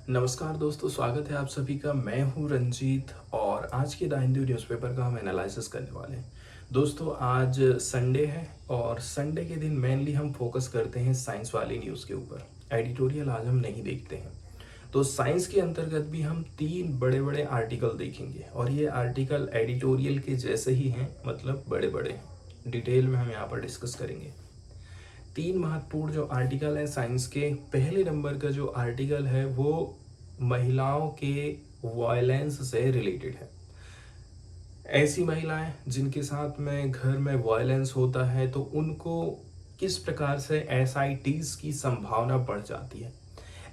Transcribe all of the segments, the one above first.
नमस्कार दोस्तों, स्वागत है आप सभी का। मैं हूं रंजीत और आज के द हिंदू न्यूज़पेपर का हम एनालिसिस करने वाले हैं। दोस्तों, आज संडे है और संडे के दिन मेनली हम फोकस करते हैं साइंस वाली न्यूज़ के ऊपर। एडिटोरियल आज हम नहीं देखते हैं। तो साइंस के अंतर्गत भी हम 3 बड़े बड़े आर्टिकल देखेंगे और ये आर्टिकल एडिटोरियल के जैसे ही हैं, मतलब बड़े बड़े हैं। डिटेल में हम यहाँ पर डिस्कस करेंगे। 3 महत्वपूर्ण जो आर्टिकल हैं साइंस के, पहले नंबर का जो आर्टिकल है वो महिलाओं के वायलेंस से रिलेटेड है। ऐसी महिलाएं जिनके साथ में घर में वायलेंस होता है तो उनको किस प्रकार से एसआईटीज की संभावना बढ़ जाती है।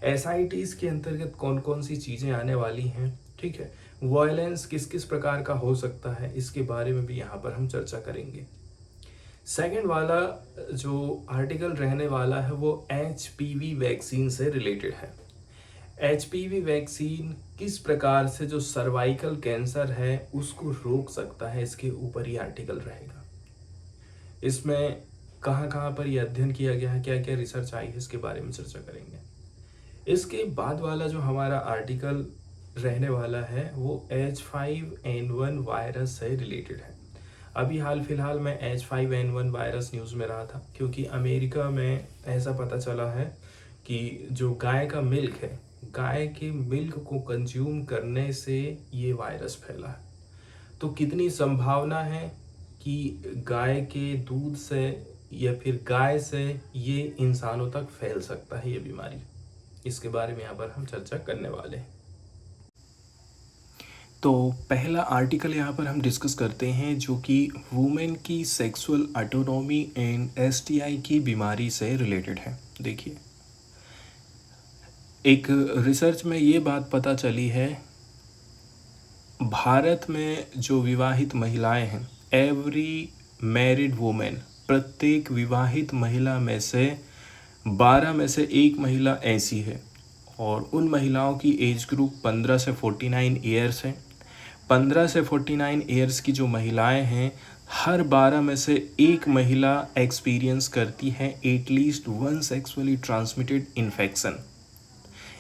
एसआईटीज के अंतर्गत कौन कौन सी चीज़ें आने वाली हैं, ठीक है। वायलेंस किस किस प्रकार का हो सकता है, इसके बारे में भी यहाँ पर हम चर्चा करेंगे। सेकेंड वाला जो आर्टिकल रहने वाला है वो एचपीवी वैक्सीन से रिलेटेड है। एचपीवी वैक्सीन किस प्रकार से जो सर्वाइकल कैंसर है उसको रोक सकता है, इसके ऊपर ही आर्टिकल रहेगा। इसमें कहाँ कहाँ पर यह अध्ययन किया गया है, क्या क्या रिसर्च आई है, इसके बारे में चर्चा करेंगे। इसके बाद वाला जो हमारा आर्टिकल रहने वाला है वो H5N1 वायरस से रिलेटेड है। अभी हाल फिलहाल मैं H5N1 वायरस न्यूज़ में रहा था क्योंकि अमेरिका में ऐसा पता चला है कि जो गाय का मिल्क है, गाय के मिल्क को कंज्यूम करने से ये वायरस फैला है। तो कितनी संभावना है कि गाय के दूध से या फिर गाय से ये इंसानों तक फैल सकता है ये बीमारी, इसके बारे में यहाँ पर हम चर्चा करने वाले हैं। तो पहला आर्टिकल यहाँ पर हम डिस्कस करते हैं जो कि वुमेन की सेक्सुअल ऑटोनॉमी एंड एसटीआई की बीमारी से रिलेटेड है। देखिए, एक रिसर्च में ये बात पता चली है, भारत में जो विवाहित महिलाएं हैं, एवरी मैरिड वुमेन, प्रत्येक विवाहित महिला में से 12 में से एक महिला ऐसी है और उन महिलाओं की एज ग्रुप 15 से 49 ईयर्स है। 15 से 49 ईयर्स की जो महिलाएं हैं, हर 12 में से एक महिला एक्सपीरियंस करती है at least one sexually transmitted infection.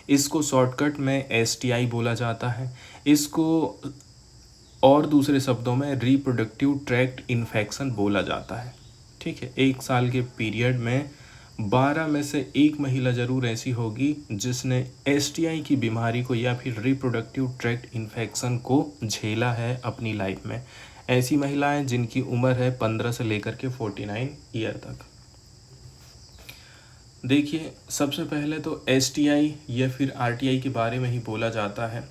इसको शॉर्टकट में एसटीआई बोला जाता है। इसको और दूसरे शब्दों में रिप्रोडक्टिव ट्रैक्ट इन्फेक्शन बोला जाता है, ठीक है। 1 साल के पीरियड में 12 में से एक महिला ज़रूर ऐसी होगी जिसने एसटीआई की बीमारी को या फिर रिप्रोडक्टिव ट्रैक्ट इन्फेक्शन को झेला है अपनी लाइफ में। ऐसी महिलाएं जिनकी उम्र है 15 से लेकर के 49 ईयर तक। देखिए, सबसे पहले तो एसटीआई या फिर आरटीआई के बारे में ही बोला जाता है।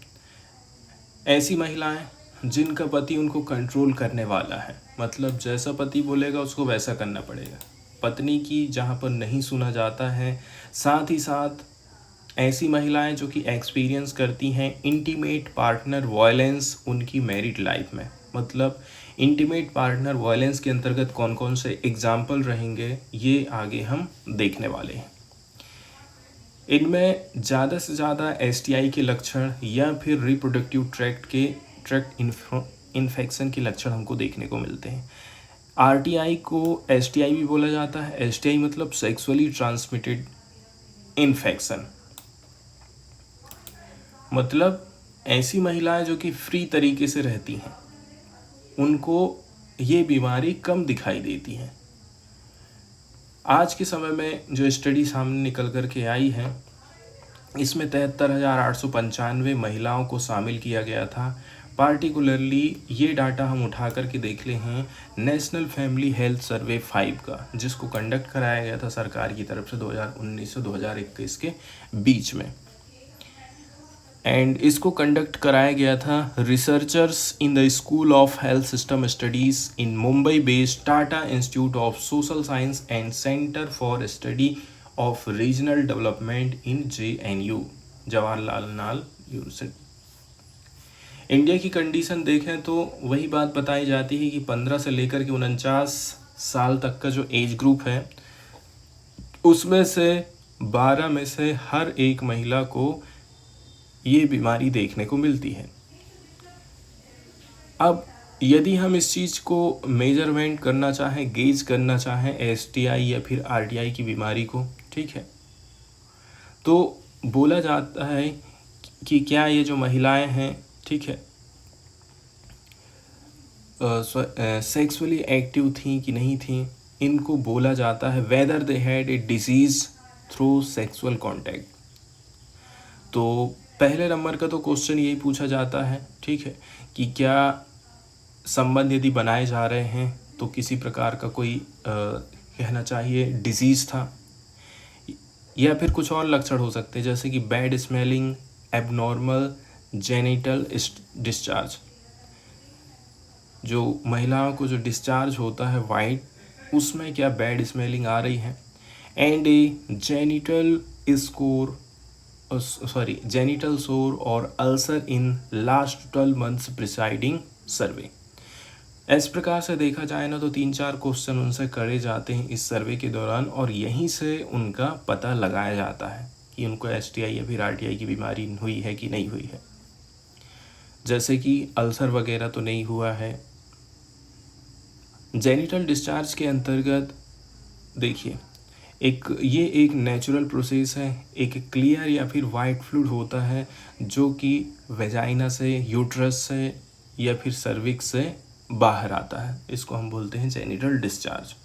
ऐसी महिलाएं जिनका पति उनको कंट्रोल करने वाला है, मतलब जैसा पति बोलेगा उसको वैसा करना पड़ेगा, पत्नी की जहाँ पर नहीं सुना जाता है। साथ ही साथ ऐसी महिलाएं जो कि एक्सपीरियंस करती हैं इंटीमेट पार्टनर वायलेंस उनकी मैरिड लाइफ में। मतलब इंटीमेट पार्टनर वायलेंस के अंतर्गत कौन कौन से एग्जाम्पल रहेंगे ये आगे हम देखने वाले हैं। इनमें ज़्यादा से ज़्यादा एसटीआई के लक्षण या फिर रिप्रोडक्टिव ट्रैक्ट इन्फेक्शन के लक्षण हमको देखने को मिलते हैं। आरटीआई को एसटीआई भी बोला जाता है। एसटीआई मतलब सेक्सुअली ट्रांसमिटेड इन्फेक्शन, मतलब ऐसी महिलाएं जो कि फ्री तरीके से रहती हैं उनको ये बीमारी कम दिखाई देती है। आज के समय में जो स्टडी सामने निकल कर के आई है, इसमें 73,895 महिलाओं को शामिल किया गया था। पार्टिकुलरली ये डाटा हम उठा करके देख ले हैं नेशनल फैमिली हेल्थ सर्वे 5 का, जिसको कंडक्ट कराया गया था सरकार की तरफ से 2019 से 2021 के बीच में। एंड इसको कंडक्ट कराया गया था researchers in the school of health system studies in Mumbai based Tata institute of social science and centre for study of regional development in JNU, Jawaharlal Nehru university. India की कंडीशन देखें तो वही बात बताई जाती है कि 15 से लेकर के 49 साल तक का जो एज ग्रुप है उसमें से 12 में से हर एक महिला को ये बीमारी देखने को मिलती है। अब यदि हम इस चीज़ को मेजरमेंट करना चाहें, गेज करना चाहें एसटीआई या फिर आरटीआई की बीमारी को, ठीक है, तो बोला जाता है कि क्या ये जो महिलाएं हैं, ठीक है, सेक्सुअली एक्टिव थी कि नहीं थी। इनको बोला जाता है whether they had a disease through sexual contact. तो पहले नंबर का तो क्वेश्चन यही पूछा जाता है, ठीक है, कि क्या संबंध यदि बनाए जा रहे हैं तो किसी प्रकार का कोई कहना चाहिए डिजीज़ था, या फिर कुछ और लक्षण हो सकते हैं जैसे कि bad smelling, abnormal genital discharge. जो महिलाओं को जो डिस्चार्ज होता है वाइट, उसमें क्या बैड स्मेलिंग आ रही है, and A genital genital sore और ulcer in last 12 months preceding survey. इस प्रकार से देखा जाए ना तो 3-4 क्वेश्चन उनसे करे जाते हैं इस सर्वे के दौरान, और यहीं से उनका पता लगाया जाता है कि उनको STI या फिर RTI की बीमारी हुई है कि नहीं हुई है। जैसे कि अल्सर वगैरह तो नहीं हुआ है। जेनिटल डिस्चार्ज के अंतर्गत देखिए, ये एक नेचुरल प्रोसेस है। एक क्लियर या फिर वाइट फ्लूइड होता है जो कि वेजाइना से, यूट्रस से या फिर सर्विक्स से बाहर आता है। इसको हम बोलते हैं जेनिटल डिस्चार्ज।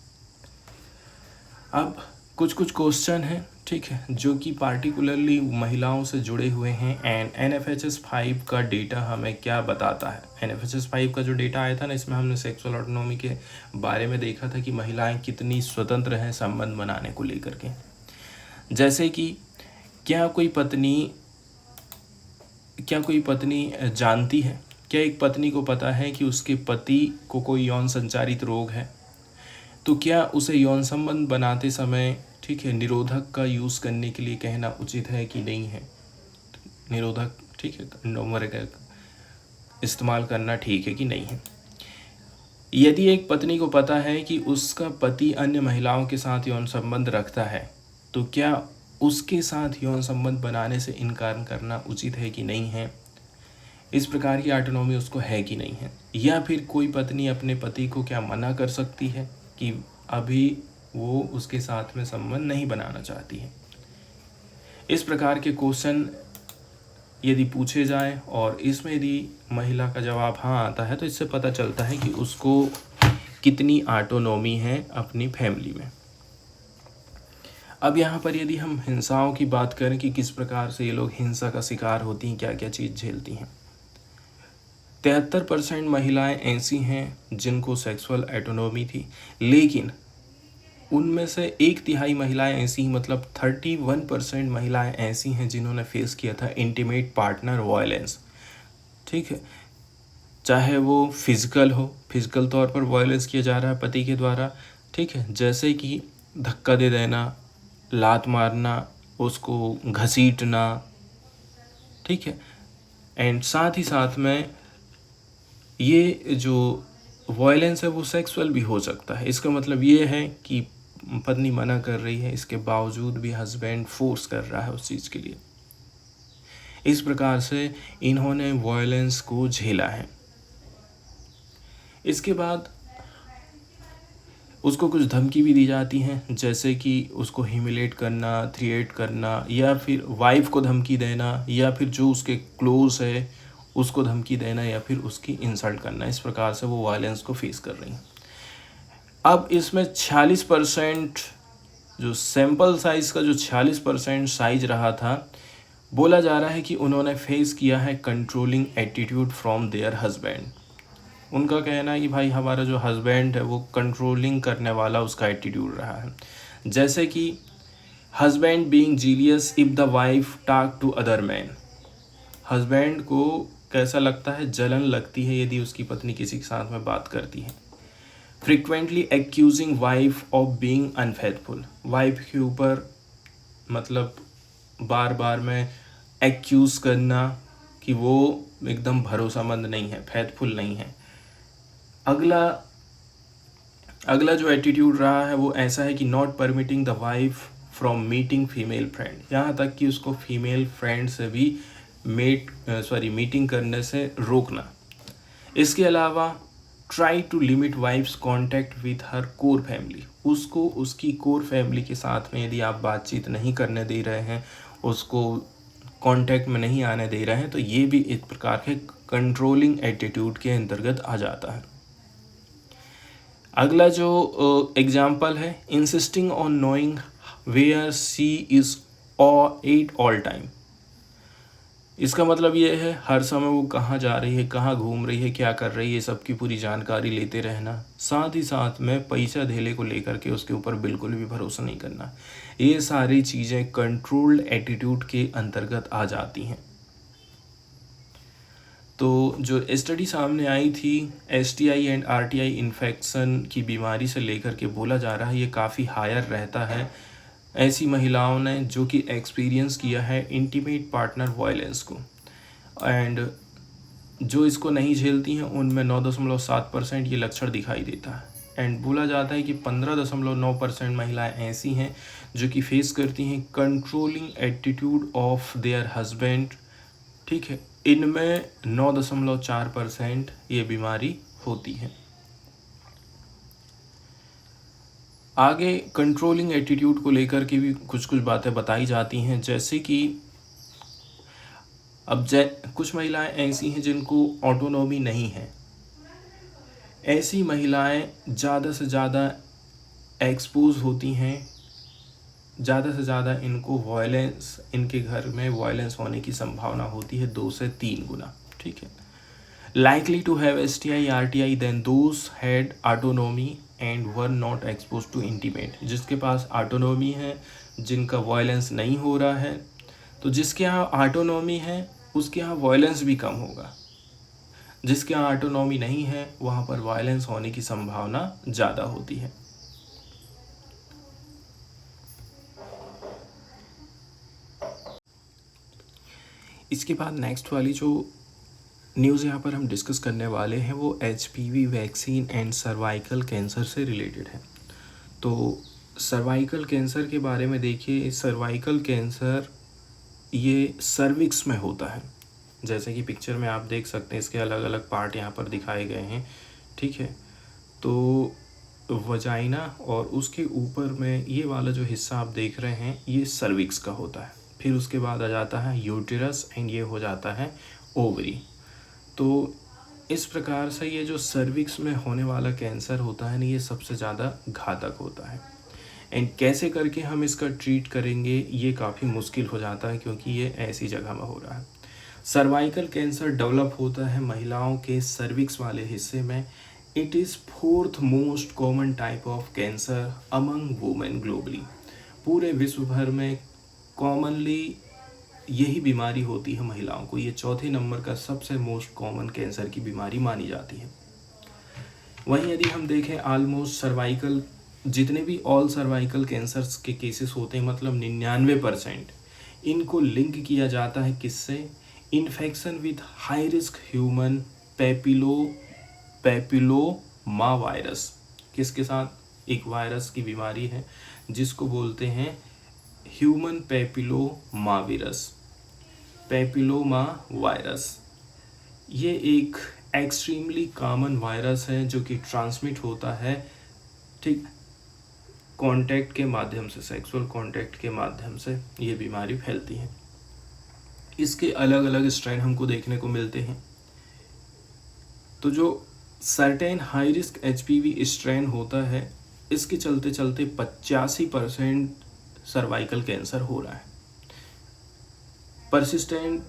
अब कुछ क्वेश्चन हैं, ठीक है, जो कि पार्टिकुलरली महिलाओं से जुड़े हुए हैं। एंड NFHS 5 का डेटा हमें क्या बताता है। NFHS 5 का जो डेटा आया था ना, इसमें हमने सेक्सुअल ऑटोनॉमी के बारे में देखा था कि महिलाएं कितनी स्वतंत्र हैं संबंध बनाने को लेकर के। जैसे कि क्या कोई पत्नी जानती है, क्या एक पत्नी को पता है कि उसके पति को कोई यौन संचारित रोग है, तो क्या उसे यौन संबंध बनाते समय, ठीक है, निरोधक का यूज़ करने के लिए कहना उचित है कि नहीं है। निरोधक, ठीक है, कंडोम का इस्तेमाल करना ठीक है कि नहीं है। यदि एक पत्नी को पता है कि उसका पति अन्य महिलाओं के साथ यौन संबंध रखता है, तो क्या उसके साथ यौन संबंध बनाने से इनकार करना उचित है कि नहीं है। इस प्रकार की ऑटोनॉमी उसको है कि नहीं है। या फिर कोई पत्नी अपने पति को क्या मना कर सकती है कि अभी वो उसके साथ में संबंध नहीं बनाना चाहती है। इस प्रकार के क्वेश्चन यदि पूछे जाएं और इसमें यदि महिला का जवाब हाँ आता है, तो इससे पता चलता है कि उसको कितनी ऑटोनॉमी है अपनी फैमिली में। अब यहाँ पर यदि हम हिंसाओं की बात करें कि किस प्रकार से ये लोग हिंसा का शिकार होती हैं, क्या क्या चीज़ झेलती हैं। 73% महिलाएं ऐसी हैं जिनको सेक्सुअल ऑटोनॉमी थी, लेकिन उनमें से 1/3 महिलाएं ऐसी, मतलब 31% महिलाएं ऐसी हैं जिन्होंने फेस किया था इंटीमेट पार्टनर वायलेंस। ठीक है, चाहे वो फिजिकल तौर पर वायलेंस किया जा रहा है पति के द्वारा, ठीक है, जैसे कि धक्का दे देना, लात मारना, उसको घसीटना, ठीक है, एंड साथ ही साथ में ये जो वायलेंस है वो सेक्सुअल भी हो सकता है। इसका मतलब ये है कि पत्नी मना कर रही है, इसके बावजूद भी हस्बैंड फोर्स कर रहा है उस चीज़ के लिए। इस प्रकार से इन्होंने वायलेंस को झेला है। इसके बाद उसको कुछ धमकी भी दी जाती हैं, जैसे कि उसको ह्यूमिलेट करना, थ्रिएट करना, या फिर वाइफ को धमकी देना, या फिर जो उसके क्लोज है उसको धमकी देना, या फिर उसकी इंसल्ट करना। इस प्रकार से वो वायलेंस को फेस कर रही हैं। अब इसमें 46% जो सैंपल साइज़ का जो 46% साइज रहा था, बोला जा रहा है कि उन्होंने फेस किया है controlling attitude from there husband. उनका कहना है कि भाई हमारा जो हस्बैंड है वो कंट्रोलिंग करने वाला उसका एटीट्यूड रहा है। जैसे कि husband being jealous if the wife talk to other man. Husband को कैसा लगता है, जलन लगती है यदि उसकी पत्नी किसी के साथ में बात करती है। Frequently accusing wife of being unfaithful. Wife के ऊपर मतलब बार बार में एक्यूज़ करना कि वो एकदम भरोसामंद नहीं है, फेथफुल नहीं है। अगला जो एटीट्यूड रहा है वो ऐसा है कि not permitting the wife from meeting female friend. यहाँ तक कि उसको फीमेल फ्रेंड से भी मीटिंग करने से रोकना। इसके अलावा try to limit wife's contact with her core family. उसको उसकी कोर फैमिली के साथ में यदि आप बातचीत नहीं करने दे रहे हैं, उसको कांटेक्ट में नहीं आने दे रहे हैं, तो ये भी एक प्रकार के कंट्रोलिंग एटीट्यूड के अंतर्गत आ जाता है। अगला जो एग्जाम्पल है, insisting on knowing where she is at all time. इसका मतलब ये है हर समय वो कहाँ जा रही है, कहाँ घूम रही है, क्या कर रही है, सबकी पूरी जानकारी लेते रहना। साथ ही साथ में पैसा धेले को लेकर के उसके ऊपर बिल्कुल भी भरोसा नहीं करना। ये सारी चीज़ें कंट्रोल्ड एटीट्यूड के अंतर्गत आ जाती हैं। तो जो स्टडी सामने आई थी, STI एंड RTI इन्फेक्शन की बीमारी से लेकर के बोला जा रहा है ये काफ़ी हायर रहता है ऐसी महिलाओं ने जो कि एक्सपीरियंस किया है इंटीमेट पार्टनर वायलेंस को। एंड जो इसको नहीं झेलती हैं उनमें 9.7% ये लक्षण दिखाई देता है। एंड बोला जाता है कि 15.9% महिलाएं ऐसी हैं जो कि फेस करती हैं controlling attitude of their husband. ठीक है, इनमें 9.4% ये बीमारी होती है। आगे कंट्रोलिंग एटीट्यूड को लेकर के भी कुछ कुछ बातें बताई जाती हैं, जैसे कि अब कुछ महिलाएं ऐसी हैं जिनको ऑटोनॉमी नहीं है। ऐसी महिलाएं ज़्यादा से ज़्यादा एक्सपोज होती हैं, ज़्यादा से ज़्यादा इनको वायलेंस, इनके घर में वायलेंस होने की संभावना होती है 2 से 3 गुना। ठीक है, likely to have STI RTI than those had autonomy and were not exposed to intimate। जिसके पास ऑटोनॉमी है, जिनका वायलेंस नहीं हो रहा है, तो जिसके यहाँ ऑटोनॉमी है उसके यहाँ वायलेंस भी कम होगा। जिसके यहाँ ऑटोनॉमी नहीं है वहाँ पर वायलेंस होने की संभावना ज़्यादा होती है। इसके बाद नेक्स्ट वाली जो न्यूज़ यहाँ पर हम डिस्कस करने वाले हैं वो HPV vaccine and cervical cancer से रिलेटेड है। तो सर्वाइकल कैंसर के बारे में देखिए, सर्वाइकल कैंसर ये सर्विक्स में होता है। जैसे कि पिक्चर में आप देख सकते हैं, इसके अलग अलग पार्ट यहाँ पर दिखाए गए हैं। ठीक है, तो वजाइना और उसके ऊपर में ये वाला जो हिस्सा आप देख रहे हैं ये सर्विक्स का होता है। फिर उसके बाद आ जाता है यूटेरस एंड ये हो जाता है ओवरी। तो इस प्रकार से ये जो सर्विक्स में होने वाला कैंसर होता है ना, ये सबसे ज़्यादा घातक होता है। एंड कैसे करके हम इसका ट्रीट करेंगे ये काफ़ी मुश्किल हो जाता है, क्योंकि ये ऐसी जगह में हो रहा है। सर्वाइकल कैंसर डेवलप होता है महिलाओं के सर्विक्स वाले हिस्से में। It is 4th most common type of cancer among women globally. पूरे विश्व भर में कॉमनली यही बीमारी होती है महिलाओं को। ये 4थे नंबर का सबसे मोस्ट कॉमन कैंसर की बीमारी मानी जाती है। वहीं यदि हम देखें ऑलमोस्ट सर्वाइकल, जितने भी ऑल सर्वाइकल कैंसर्स के केसेस होते हैं, मतलब 99%, इनको लिंक किया जाता है किससे? Infection with high risk human papilloma virus. किसके साथ? एक वायरस की बीमारी है जिसको बोलते हैं ह्यूमन पैपिलोमा वायरस। ये एक एक्सट्रीमली कॉमन वायरस है जो कि ट्रांसमिट होता है, ठीक, कांटेक्ट के माध्यम से, सेक्सुअल कांटेक्ट के माध्यम से ये बीमारी फैलती है। इसके अलग अलग स्ट्रेन हमको देखने को मिलते हैं। तो जो certain high risk HPV strain होता है, इसके चलते चलते 85% सर्वाइकल कैंसर हो रहा है। persistent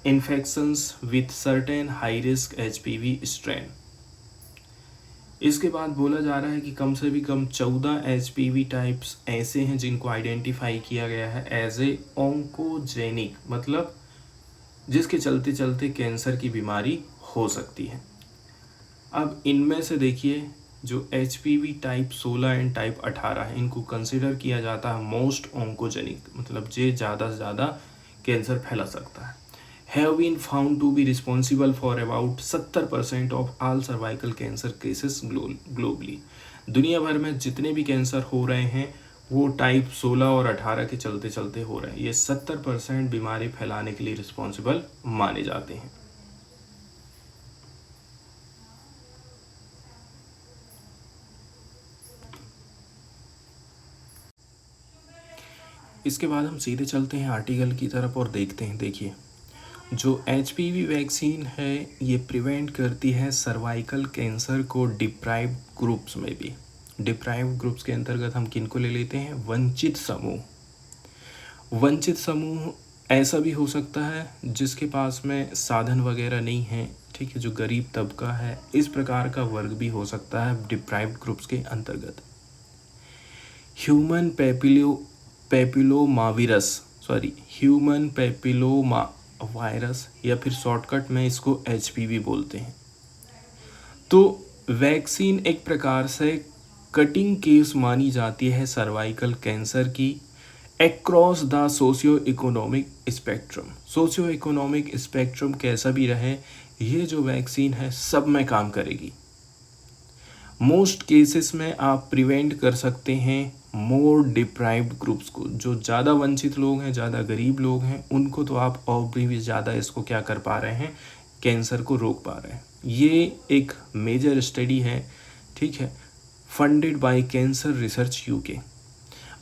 infections with certain high risk HPV strain। इसके बाद बोला जा रहा है कि कम से भी कम 14 HPV टाइप्स ऐसे हैं जिनको आइडेंटिफाई किया गया है एज ए ऑन्कोजेनिक, मतलब जिसके चलते चलते कैंसर की बीमारी हो सकती है। अब इनमें से देखिए जो HPV टाइप 16 एंड टाइप 18 है, इनको कंसिडर किया जाता है मोस्ट ऑन्कोजेनिक, मतलब जे ज़्यादा से ज़्यादा कैंसर फैला सकता है। Have been found to be responsible for about 70% of all cervical cancer cases globally. दुनिया भर में जितने भी कैंसर हो रहे हैं वो टाइप 16 और 18 के चलते चलते हो रहे हैं। ये 70% बीमारी फैलाने के लिए रिस्पॉन्सिबल माने जाते हैं। इसके बाद हम सीधे चलते हैं आर्टिकल की तरफ और देखते हैं। देखिए, जो HPV वैक्सीन है ये प्रिवेंट करती है सर्वाइकल कैंसर को डिप्राइव्ड ग्रुप्स में भी। डिप्राइव्ड ग्रुप्स के अंतर्गत हम किन को ले लेते हैं? वंचित समूह। वंचित समूह ऐसा भी हो सकता है जिसके पास में साधन वगैरह नहीं है, ठीक है, जो गरीब तबका है, इस प्रकार का वर्ग भी हो सकता है डिप्राइव्ड ग्रुप्स के अंतर्गत। ह्यूमन पैपिलोमा वायरस या फिर शॉर्टकट में इसको HPV बोलते हैं। तो वैक्सीन एक प्रकार से कटिंग केस मानी जाती है सर्वाइकल कैंसर की across the socio economic spectrum. Socio economic spectrum कैसा भी रहे, ये जो वैक्सीन है सब में काम करेगी। मोस्ट केसेस में आप प्रिवेंट कर सकते हैं मोर डिप्राइव्ड ग्रुप्स को। जो ज़्यादा वंचित लोग हैं, ज़्यादा गरीब लोग हैं, उनको तो आप और भी ज़्यादा इसको क्या कर पा रहे हैं, कैंसर को रोक पा रहे हैं। ये एक मेजर स्टडी है, ठीक है, funded by cancer research UK।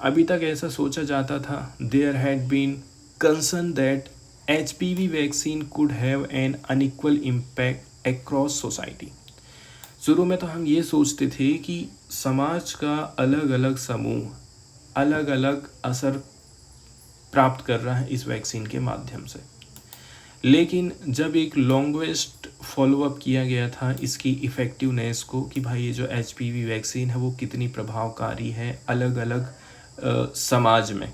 अभी तक ऐसा सोचा जाता था, there had been concern that HPV vaccine could have an unequal impact across society. शुरू में तो हम ये सोचते थे कि समाज का अलग अलग समूह अलग अलग असर प्राप्त कर रहा है इस वैक्सीन के माध्यम से, लेकिन जब एक लॉन्गेस्ट फॉलोअप किया गया था इसकी इफ़ेक्टिवनेस को कि भाई ये जो HPV वैक्सीन है वो कितनी प्रभावकारी है अलग अलग समाज में,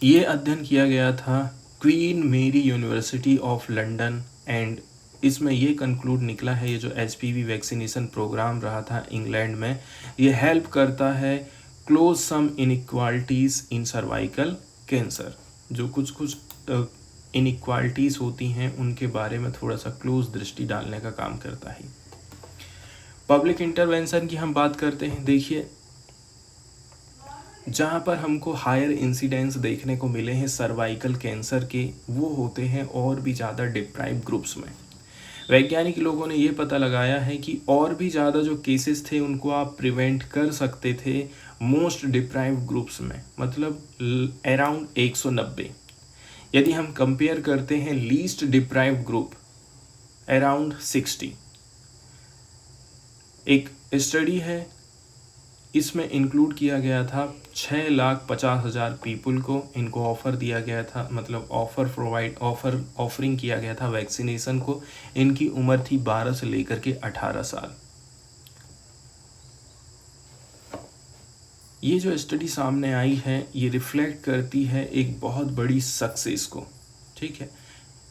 ये अध्ययन किया गया था क्वीन मेरी यूनिवर्सिटी ऑफ लंदन एंड इसमें ये कंक्लूड निकला है, ये जो HPV वैक्सीनेशन प्रोग्राम रहा था इंग्लैंड में, ये हेल्प करता है क्लोज सम इनइक्वालिटीज़ इन सर्वाइकल कैंसर। जो कुछ इनइक्वालिटीज़ होती हैं उनके बारे में थोड़ा सा क्लोज दृष्टि डालने का काम करता है। पब्लिक इंटरवेंशन की हम बात करते हैं। देखिए, जहाँ पर हमको हायर इंसिडेंस देखने को मिले हैं सर्वाइकल कैंसर के, वो होते हैं और भी ज़्यादा डिप्राइव्ड ग्रुप्स में। वैज्ञानिक लोगों ने ये पता लगाया है कि और भी ज़्यादा जो केसेस थे उनको आप प्रिवेंट कर सकते थे मोस्ट डिप्राइव्ड ग्रुप्स में, मतलब अराउंड 190। यदि हम कंपेयर करते हैं लीस्ट डिप्राइव्ड ग्रुप अराउंड 60। एक स्टडी है, इसमें इंक्लूड किया गया था 6,50,000 पीपल को, इनको ऑफ़र दिया गया था, मतलब ऑफरिंग किया गया था वैक्सीनेशन को। इनकी उम्र थी 12 से लेकर के 18 साल। ये जो स्टडी सामने आई है ये रिफ्लेक्ट करती है एक बहुत बड़ी सक्सेस को, ठीक है,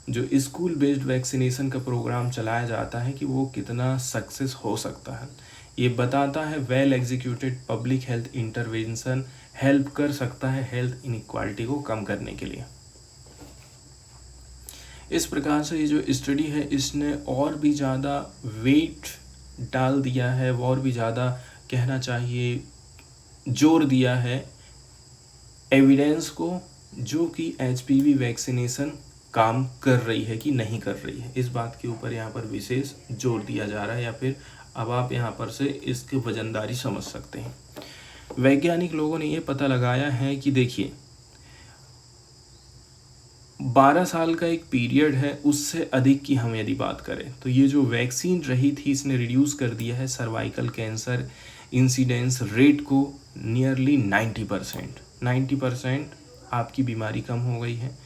जो स्कूल बेस्ड वैक्सीनेशन का प्रोग्राम चलाया जाता है कि वो कितना सक्सेस हो सकता है। ये बताता है well executed public health intervention help कर सकता है हेल्थ इनइक्वालिटी को कम करने के लिए। इस प्रकार से ये जो स्टडी है इसने और भी ज़्यादा वेट डाल दिया है, और भी ज़्यादा कहना चाहिए जोर दिया है एविडेंस को, जो कि HPV वैक्सीनेशन काम कर रही है कि नहीं कर रही है, इस बात के ऊपर यहाँ पर विशेष जोर दिया जा रहा है। या फिर अब आप यहाँ पर से इसकी वजनदारी समझ सकते हैं। वैज्ञानिक लोगों ने ये पता लगाया है कि देखिए 12 साल का एक पीरियड है, उससे अधिक की हम यदि बात करें तो ये जो वैक्सीन रही थी इसने रिड्यूस कर दिया है सर्वाइकल कैंसर इंसिडेंस रेट को नियरली 90% आपकी बीमारी कम हो गई है।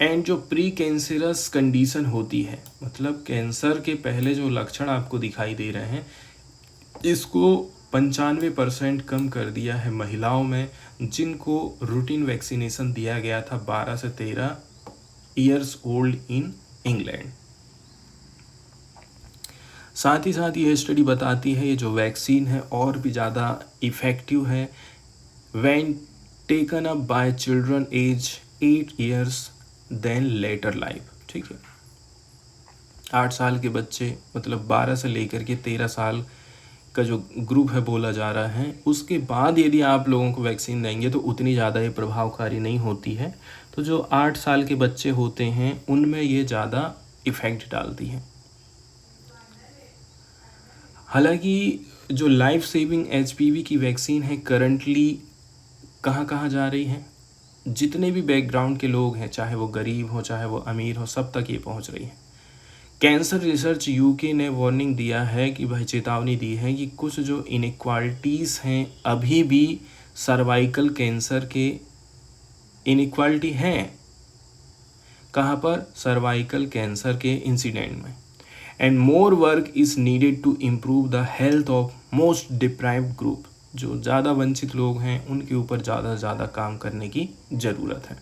एंड जो प्री कैंसरस कंडीशन होती है, मतलब कैंसर के पहले जो लक्षण आपको दिखाई दे रहे हैं, इसको 95% कम कर दिया है महिलाओं में जिनको रूटीन वैक्सीनेशन दिया गया था 12 से 13 ईयर्स ओल्ड इन इंग्लैंड। साथ ही साथ ये स्टडी बताती है ये जो वैक्सीन है और भी ज़्यादा इफ़ेक्टिव है when taken up by children age 8 years than later life, ठीक है। 8 साल के बच्चे, मतलब 12 से लेकर के 13 साल का जो ग्रुप है बोला जा रहा है, उसके बाद यदि आप लोगों को वैक्सीन देंगे तो उतनी ज़्यादा ये प्रभावकारी नहीं होती है। तो जो 8 साल के बच्चे होते हैं उनमें ये ज़्यादा इफ़ेक्ट डालती है। हालांकि जो लाइफ सेविंग HPV की वैक्सीन है करंटली कहाँ कहाँ जा रही है, जितने भी बैकग्राउंड के लोग हैं, चाहे वो गरीब हो चाहे वो अमीर हो, सब तक ये पहुंच रही है। कैंसर रिसर्च यूके ने वार्निंग दिया है कि भाई, चेतावनी दी है कि कुछ जो इनइक्वालिटीज़ हैं अभी भी सर्वाइकल कैंसर के इनइक्वालिटी हैं। कहाँ पर? सर्वाइकल कैंसर के इंसिडेंट में। And more work is needed to improve the health of most deprived group. जो ज़्यादा वंचित लोग हैं उनके ऊपर ज़्यादा से ज़्यादा काम करने की ज़रूरत है।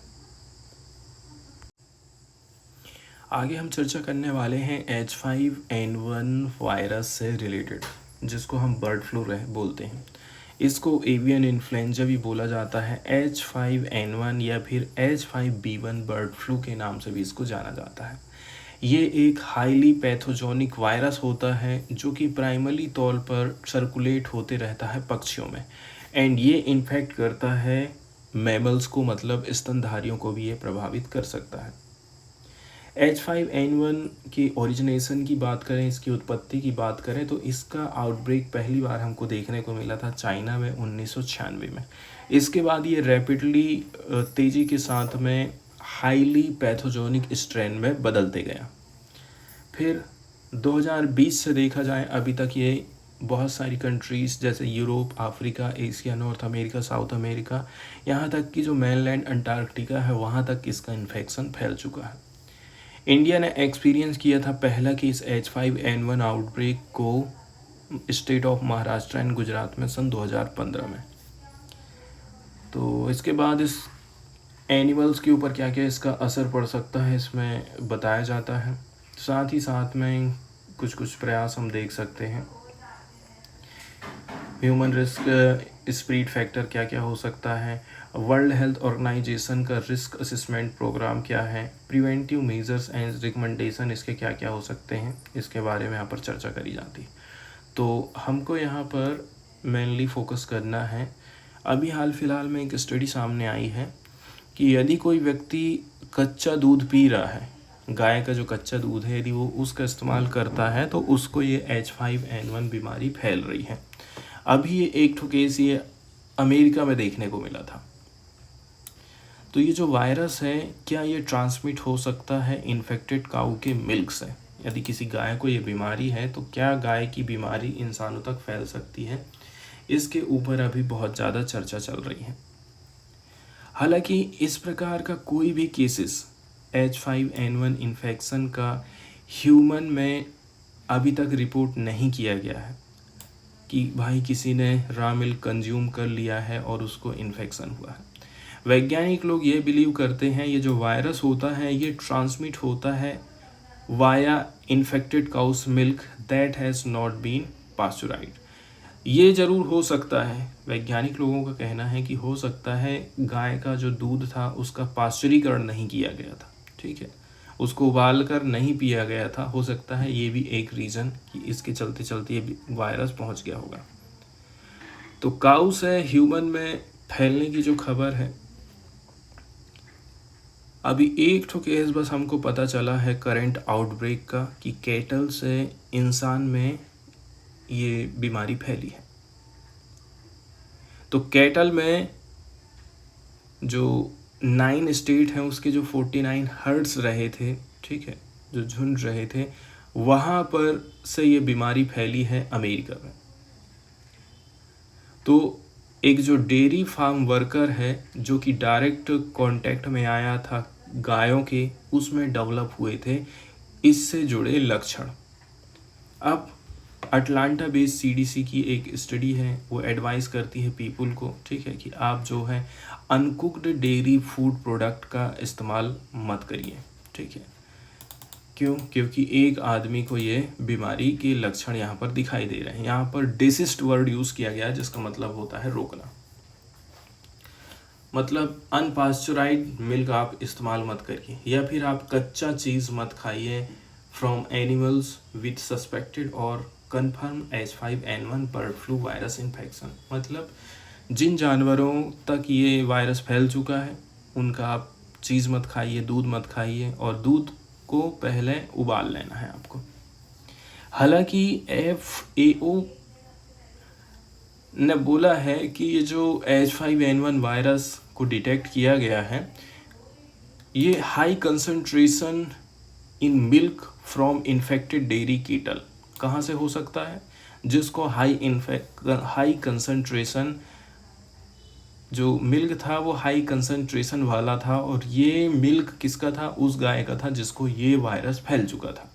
आगे हम चर्चा करने वाले हैं H5N1 वायरस से रिलेटेड, जिसको हम बर्ड फ्लू बोलते हैं। इसको एवियन इन्फ्लुएंजा भी बोला जाता है। H5N1 या फिर H5B1 बर्ड फ्लू के नाम से भी इसको जाना जाता है। ये एक हाईली पैथोजेनिक वायरस होता है जो कि प्राइमरी तौर पर सर्कुलेट होते रहता है पक्षियों में, एंड ये इन्फेक्ट करता है मैमल्स को, मतलब स्तनधारियों को भी ये प्रभावित कर सकता है। H5N1 की ओरिजिनेशन की बात करें, इसकी उत्पत्ति की बात करें, तो इसका आउटब्रेक पहली बार हमको देखने को मिला था चाइना में 1996 में। इसके बाद ये रैपिडली तेज़ी के साथ में हाईली पैथोजेनिक स्ट्रेन में बदलते गया। फिर 2020 से देखा जाए अभी तक ये बहुत सारी कंट्रीज़ जैसे Europe, Africa, Asia, north America, south America, यहाँ तक कि जो मेनलैंड अंटार्कटिका है वहाँ तक इसका इन्फेक्शन फैल चुका है। इंडिया ने एक्सपीरियंस किया था पहला केस H5N1 आउटब्रेक को state of Maharashtra and Gujarat में सन 2015 में। तो इसके बाद इस एनिमल्स के ऊपर क्या क्या इसका असर पड़ सकता है इसमें बताया जाता है। साथ ही साथ में कुछ कुछ प्रयास हम देख सकते हैं। ह्यूमन रिस्क स्प्रेड फैक्टर क्या क्या हो सकता है, वर्ल्ड हेल्थ ऑर्गेनाइजेशन का रिस्क असेसमेंट प्रोग्राम क्या है, प्रिवेंटिव मेजर्स एंड रिकमेंडेशन इसके क्या क्या हो सकते हैं, इसके बारे में यहाँ पर चर्चा करी जाती। तो हमको यहाँ पर मेनली फोकस करना है। अभी हाल फिलहाल में एक स्टडी सामने आई है कि यदि कोई व्यक्ति कच्चा दूध पी रहा है, गाय का जो कच्चा दूध है, यदि वो उसका इस्तेमाल करता है तो उसको ये H5N1 बीमारी फैल रही है। अभी ये एक ठो केस ये अमेरिका में देखने को मिला था। तो ये जो वायरस है, क्या ये ट्रांसमिट हो सकता है इन्फेक्टेड काऊ के मिल्क से? यदि किसी गाय को ये बीमारी है तो क्या गाय की बीमारी इंसानों तक फैल सकती है? इसके ऊपर अभी बहुत ज़्यादा चर्चा चल रही है। हालांकि इस प्रकार का कोई भी केसेस H5N1 इन्फेक्शन का ह्यूमन में अभी तक रिपोर्ट नहीं किया गया है कि भाई किसी ने रॉ मिल्क कंज्यूम कर लिया है और उसको इन्फेक्शन हुआ है। वैज्ञानिक लोग ये बिलीव करते हैं ये जो वायरस होता है ये ट्रांसमिट होता है via infected cow's milk that has not been pasteurised. ये ज़रूर हो सकता है, वैज्ञानिक लोगों का कहना है कि हो सकता है गाय का जो दूध था उसका पास्चुरीकरण नहीं किया गया था, ठीक है, उसको उबाल कर नहीं पिया गया था। हो सकता है ये भी एक रीज़न कि इसके चलते चलते ये वायरस पहुंच गया होगा। तो काऊ से ह्यूमन में फैलने की जो खबर है, अभी एक ठो केस बस हमको पता चला है करंट आउटब्रेक का कि कैटल से इंसान में ये बीमारी फैली है। तो कैटल में जो 9 स्टेट हैं उसके जो 49 हर्ड्स रहे थे, ठीक है, जो झुंड रहे थे, वहाँ पर से ये बीमारी फैली है अमेरिका में। तो एक जो डेयरी फार्म वर्कर है जो कि डायरेक्ट कांटेक्ट में आया था गायों के, उसमें डेवलप हुए थे इससे जुड़े लक्षण। अब अटलांटा बेस्ड सीडीसी की एक स्टडी है, वो एडवाइस करती है पीपल को, ठीक है, कि आप जो है अनकुक्ड डेयरी फूड प्रोडक्ट का इस्तेमाल मत करिए, ठीक है। क्यों? क्योंकि एक आदमी को ये बीमारी के लक्षण यहाँ पर दिखाई दे रहे हैं। यहाँ पर डिसिस्ट वर्ड यूज़ किया गया है जिसका मतलब होता है रोकना। मतलब अनपास्चुराइज्ड मिल्क आप इस्तेमाल मत करिए, या फिर आप कच्चा चीज़ मत खाइए फ्रॉम एनिमल्स विथ सस्पेक्टेड और confirm H5N1 bird flu virus infection. मतलब जिन जानवरों तक ये वायरस फैल चुका है उनका आप चीज़ मत खाइए, दूध मत खाइए, और दूध को पहले उबाल लेना है आपको। हालांकि FAO ने बोला है कि ये जो H5N1 वायरस को डिटेक्ट किया गया है, ये high concentration in milk from infected dairy cattle कहाँ से हो सकता है, जिसको हाई कंसंट्रेशन जो मिल्क था वो हाई कंसंट्रेशन वाला था, और ये मिल्क किसका था, उस गाय का था जिसको ये वायरस फैल चुका था।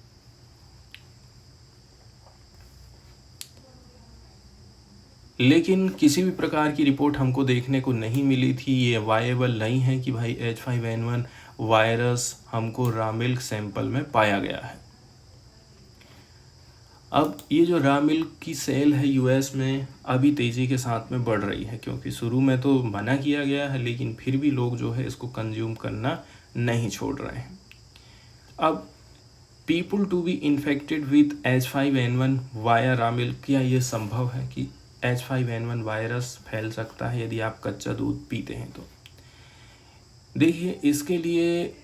लेकिन किसी भी प्रकार की रिपोर्ट हमको देखने को नहीं मिली थी, ये वायबल नहीं है कि भाई H5N1 वायरस हमको रॉ मिल्क सैंपल में पाया गया है। अब ये जो रॉ मिल्क की सेल है यूएस में अभी तेज़ी के साथ में बढ़ रही है, क्योंकि शुरू में तो मना किया गया है, लेकिन फिर भी लोग जो है इसको कंज्यूम करना नहीं छोड़ रहे हैं। अब people to be infected with H5N1 via raw milk, क्या ये संभव है कि H5N1 वायरस फैल सकता है यदि आप कच्चा दूध पीते हैं तो? देखिए, इसके लिए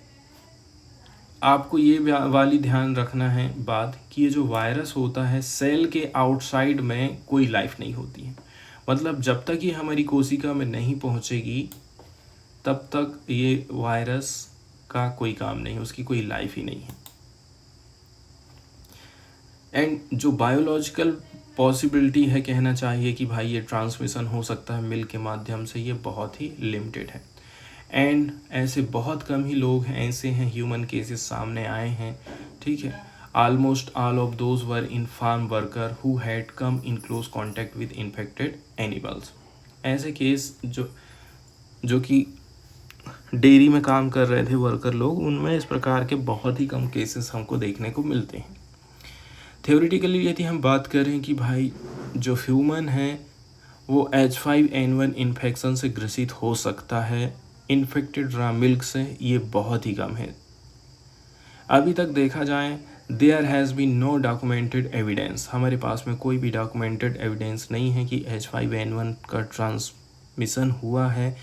आपको ये वाली ध्यान रखना है बात कि ये जो वायरस होता है सेल के आउटसाइड में कोई लाइफ नहीं होती है। मतलब जब तक ये हमारी कोशिका में नहीं पहुंचेगी तब तक ये वायरस का कोई काम नहीं, उसकी कोई लाइफ ही नहीं है। एंड जो बायोलॉजिकल पॉसिबिलिटी है, कहना चाहिए कि भाई ये ट्रांसमिशन हो सकता है मिल्क के माध्यम से, ये बहुत ही लिमिटेड है। एंड ऐसे बहुत कम ही लोग हैं, ऐसे हैं ह्यूमन केसेस सामने आए हैं, ठीक है। Almost all of those were in farm worker who had come in close contact with infected animals. ऐसे केस जो कि डेयरी में काम कर रहे थे वर्कर लोग, उनमें इस प्रकार के बहुत ही कम केसेस हमको देखने को मिलते हैं। थ्योरेटिकली यदि हम बात करें कि भाई जो ह्यूमन है वो H5N1 इन्फेक्शन से ग्रसित हो सकता है इन्फेक्टेड रॉ मिल्क से, ये बहुत ही कम है। अभी तक देखा जाए there has been no documented evidence, हमारे पास में कोई भी डॉक्यूमेंटेड एविडेंस नहीं है कि H5N1 का ट्रांसमिशन हुआ है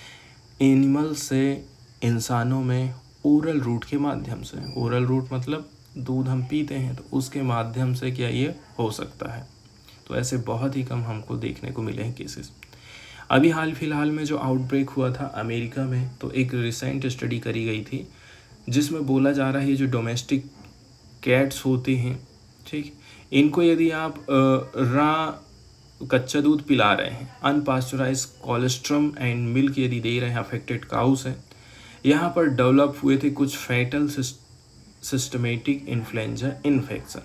एनिमल से इंसानों में ओरल रूट के माध्यम से। ओरल रूट मतलब दूध हम पीते हैं तो उसके माध्यम से क्या ये हो सकता है? तो ऐसे बहुत ही कम हमको देखने को मिले हैं केसेस। अभी हाल फिलहाल में जो आउटब्रेक हुआ था अमेरिका में, तो एक रिसेंट स्टडी करी गई थी जिसमें बोला जा रहा है ये जो डोमेस्टिक कैट्स होते हैं, ठीक, इनको यदि आप कच्चा दूध पिला रहे हैं, अनपास्चराइज कोलेस्ट्रम एंड मिल्क यदि दे रहे हैं अफेक्टेड काऊ से, यहाँ पर डेवलप हुए थे कुछ फैटल सिस्टमेटिक इन्फ्लुएंजा इन्फेक्शन।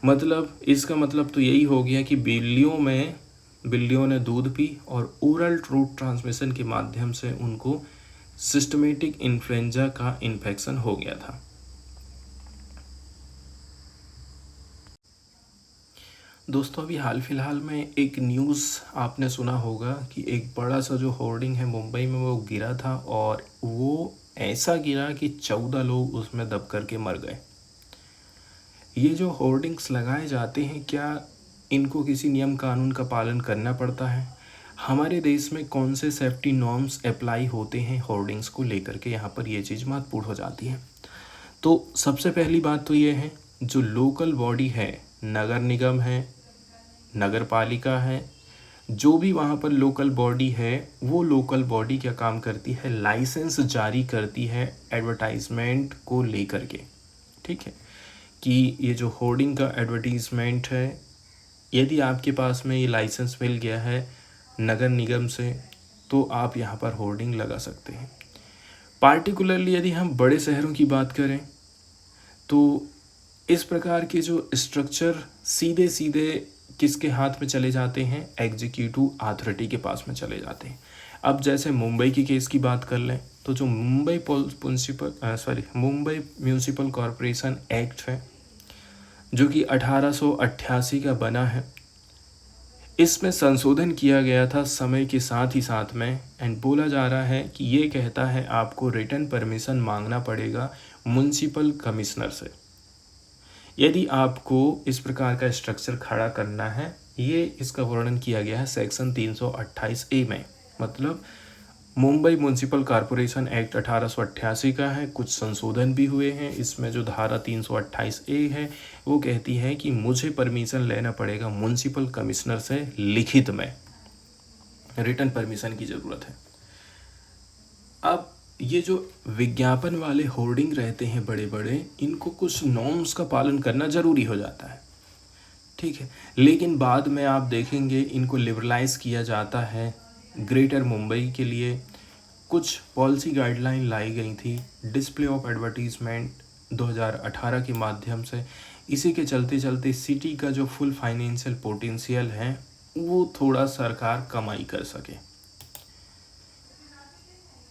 मतलब इसका मतलब तो यही हो गया कि बिल्लियों ने दूध पी और ओरल रूट ट्रांसमिशन के माध्यम से उनको सिस्टमेटिक इन्फ्लुएंजा का इन्फेक्शन हो गया था। दोस्तों, अभी हाल फिलहाल में एक न्यूज़ आपने सुना होगा कि एक बड़ा सा जो होर्डिंग है मुंबई में वो गिरा था, और वो ऐसा गिरा कि 14 लोग उसमें दब करके मर गए। ये जो होर्डिंग्स लगाए जाते हैं, क्या इनको किसी नियम कानून का पालन करना पड़ता है? हमारे देश में कौन से सेफ्टी नॉर्म्स अप्लाई होते हैं होर्डिंग्स को लेकर के, यहाँ पर ये चीज़ महत्वपूर्ण हो जाती है। तो सबसे पहली बात तो ये है, जो लोकल बॉडी है, नगर निगम है, नगर पालिका है, जो भी वहाँ पर लोकल बॉडी है, वो लोकल बॉडी क्या काम करती है, लाइसेंस जारी करती है एडवर्टाइजमेंट को लेकर के, ठीक है, कि ये जो होर्डिंग का एडवर्टीज़मेंट है, यदि आपके पास में ये लाइसेंस मिल गया है नगर निगम से तो आप यहाँ पर होर्डिंग लगा सकते हैं। पार्टिकुलरली यदि हम बड़े शहरों की बात करें तो इस प्रकार के जो स्ट्रक्चर सीधे सीधे किसके हाथ में चले जाते हैं, एग्जीक्यूटिव अथॉरिटी के पास में चले जाते हैं। अब जैसे मुंबई की केस की बात कर लें तो जो मुंबई म्यूनिसिपल कॉरपोरेशन एक्ट है जो कि 1888 का बना है, इसमें संशोधन किया गया था समय के साथ ही साथ में, एंड बोला जा रहा है कि ये कहता है आपको रिटर्न परमिशन मांगना पड़ेगा म्युनिसिपल कमिश्नर से यदि आपको इस प्रकार का स्ट्रक्चर खड़ा करना है। ये इसका वर्णन किया गया है सेक्शन 328A में। मतलब मुंबई म्युनिसिपल कॉरपोरेशन एक्ट 1888 का है, कुछ संशोधन भी हुए हैं। इसमें जो धारा 328A है वो कहती है कि मुझे परमिशन लेना पड़ेगा म्युनिसिपल कमिश्नर से लिखित में, रिटन परमिशन की ज़रूरत है। अब ये जो विज्ञापन वाले होर्डिंग रहते हैं बड़े बड़े, इनको कुछ नॉर्म्स का पालन करना ज़रूरी हो जाता है, ठीक है। लेकिन बाद में आप देखेंगे इनको लिबरलाइज़ किया जाता है। ग्रेटर मुंबई के लिए कुछ पॉलिसी गाइडलाइन लाई गई थी डिस्प्ले ऑफ एडवर्टीजमेंट 2018 के माध्यम से। इसी के चलते चलते सिटी का जो फुल फाइनेंशियल पोटेंशियल है वो थोड़ा सरकार कमाई कर सके।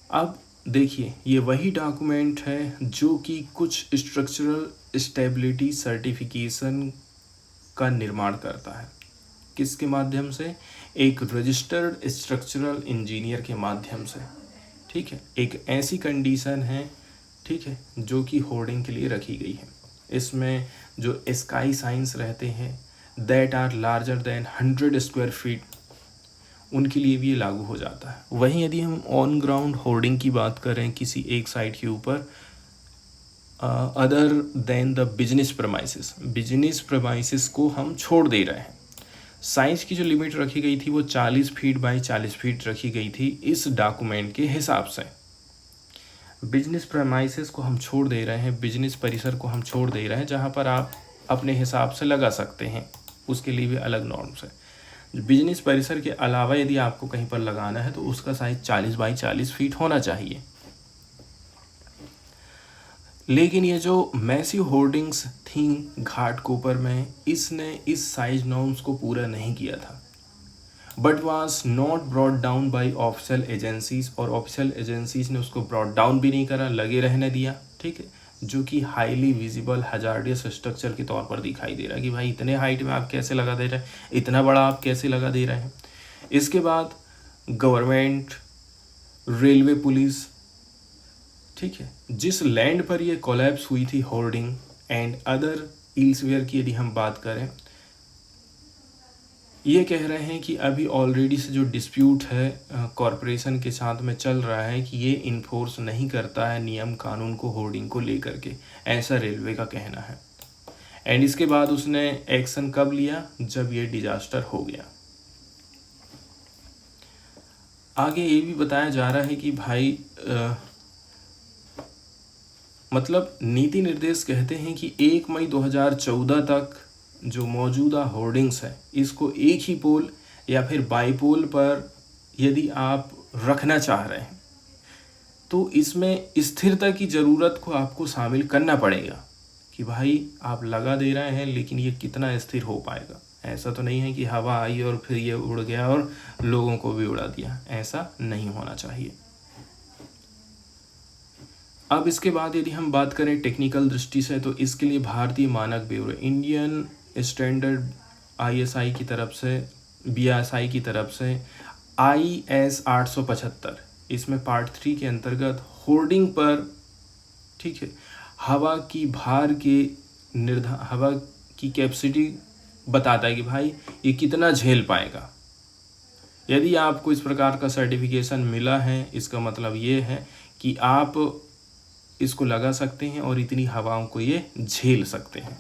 अब देखिए, ये वही डॉक्यूमेंट है जो कि कुछ स्ट्रक्चरल स्टेबिलिटी सर्टिफिकेशन का निर्माण करता है। किसके माध्यम से? एक रजिस्टर्ड स्ट्रक्चरल इंजीनियर के माध्यम से, ठीक है। एक ऐसी कंडीशन है, ठीक है, जो कि होर्डिंग के लिए रखी गई है। इसमें जो स्काई साइंस रहते हैं that are larger than 100 square feet, उनके लिए भी ये लागू हो जाता है। वहीं यदि हम ऑन ग्राउंड होर्डिंग की बात करें किसी एक साइट के ऊपर, other than the business premises को हम छोड़ दे रहे हैं। साइज की जो लिमिट रखी गई थी वो 40 फीट बाई 40 फीट रखी गई थी इस डॉक्यूमेंट के हिसाब से। बिजनेस प्रमाइसिस को हम छोड़ दे रहे हैं, बिजनेस परिसर को हम छोड़ दे रहे हैं, जहाँ पर आप अपने हिसाब से लगा सकते हैं, उसके लिए भी अलग नॉर्म्स है। बिजनेस परिसर के अलावा यदि आपको कहीं पर लगाना है तो उसका साइज 40 बाई 40 फीट होना चाहिए। लेकिन ये जो मैसिव होर्डिंग्स थी घाटकोपर में, इसने इस साइज नॉर्म्स को पूरा नहीं किया था, but was not brought down by official agencies, और ऑफिशियल एजेंसीज ने उसको ब्रॉट डाउन भी नहीं करा, लगे रहने दिया, ठीक है। जो कि हाईली विजिबल हजार्डियस स्ट्रक्चर के तौर पर दिखाई दे रहा है कि भाई इतने हाइट में आप कैसे लगा दे रहे हैं, इतना बड़ा आप कैसे लगा दे रहे हैं। इसके बाद गवर्नमेंट, रेलवे, पुलिस, ठीक है, जिस लैंड पर ये कोलैप्स हुई थी होर्डिंग एंड अदर इल्सवेयर की यदि हम बात करें, ये कह रहे हैं कि अभी ऑलरेडी से जो डिस्प्यूट है कॉरपोरेशन के साथ में चल रहा है कि ये इन्फोर्स नहीं करता है नियम कानून को होर्डिंग को लेकर के, ऐसा रेलवे का कहना है। एंड इसके बाद उसने एक्शन कब लिया? जब ये डिजास्टर हो गया। आगे ये भी बताया जा रहा है कि भाई मतलब नीति निर्देश कहते हैं कि 1 मई 2014 तक जो मौजूदा होर्डिंग्स है इसको एक ही पोल या फिर बाईपोल पर यदि आप रखना चाह रहे हैं तो इसमें स्थिरता की ज़रूरत को आपको शामिल करना पड़ेगा कि भाई आप लगा दे रहे हैं लेकिन ये कितना स्थिर हो पाएगा। ऐसा तो नहीं है कि हवा आई और फिर ये उड़ गया और लोगों को भी उड़ा दिया, ऐसा नहीं होना चाहिए। अब इसके बाद यदि हम बात करें टेक्निकल दृष्टि से, तो इसके लिए भारतीय मानक ब्यूरो, इंडियन स्टैंडर्ड ISI की तरफ से, BSI की तरफ से IS 875, इसमें पार्ट 3 के अंतर्गत होर्डिंग पर, ठीक है, हवा की भार के हवा की कैपेसिटी बताता है कि भाई ये कितना झेल पाएगा। यदि आपको इस प्रकार का सर्टिफिकेशन मिला है, इसका मतलब ये है कि आप इसको लगा सकते हैं और इतनी हवाओं को ये झेल सकते हैं।